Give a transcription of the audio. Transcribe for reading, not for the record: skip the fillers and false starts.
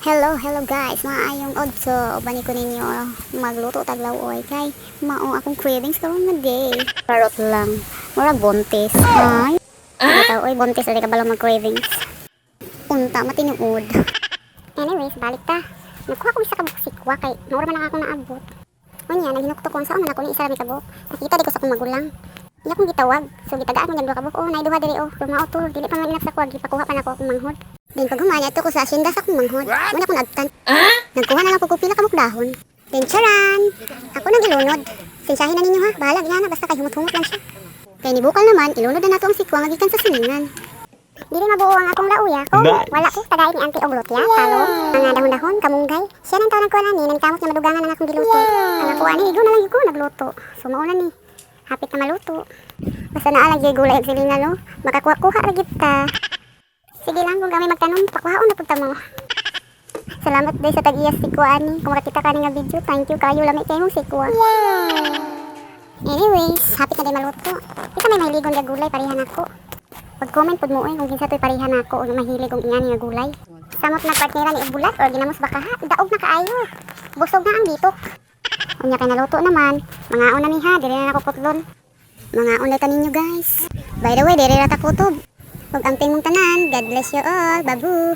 Hello guys, maayong odso. Bani ko ninyo magluto taglaw oy kay mao akong cravings karon nga day. Karot lang. Mura bontis. Ay. Bitaw oy bontis ari ka bala mag cravings. Unta matinuod. Anyways, balik ta. Nagkuha ko isa ka buksikwa kay mura man ako naabot. Unya naginukto ko sa man ako ni isa ra mi kabuk. Nakita di ko sa akong magulang. Iya kong gitawag. So gitagaan ko yung dua kabuk. Oh, nay duha diri oh. Lumao tulog dili pa man inak sa kuwag gipakuha pa nako akong manghod. Then pag humanya ito ko sa asyenda sa akong manghod. Muna ko nagtan. Nagkuha na lang ko pila kamuk dahon. Then charan. Ako nang ilunod. Sensyahin na ninyo ha. Bahala gina basta kay humot-humot lang siya. Kay ni bukal naman ilunod na nato ang sikwa nga gikan sa silingan. Dili mabuo ang akong lauya ko. Nice. Wala ko tagay ni Auntie Oglotya, talong, mga dahon-dahon, kamunggay. Siya nang tawag ko na ni, nanikamot niya madugangan ang akong giluto. Ang ako ani, igo na lang ko nagluto. Sumauna ni. Hapit na maluto. Basta naalag yung gulay at silingan no. Makakuha-kuha ra gid ta. Sige lang kung kami magtanong, pakuhaon na punta mo. Salamat day sa tag-iyas sikwa ani. Kung makakita ka nga video, thank you kayo lamig kayo mong sikwa. Anyways, hapit na day maluto. Kita may ligon nga gulay, parihan ako. Pag-comment pod mo kung kinsa to'y parihan ako o mahilig kong ingani nga gulay. Samot na partnera ni Ubulat or ginamos baka ha, daog na kaayo. Busog na ang bitok. Unya kay naluto naman, mga una ni ha, dili na ako putlon. Mga unay ta ninyo guys. By the way, diri ra ta kutob. Ug amping mong tanan, God bless you all, babu.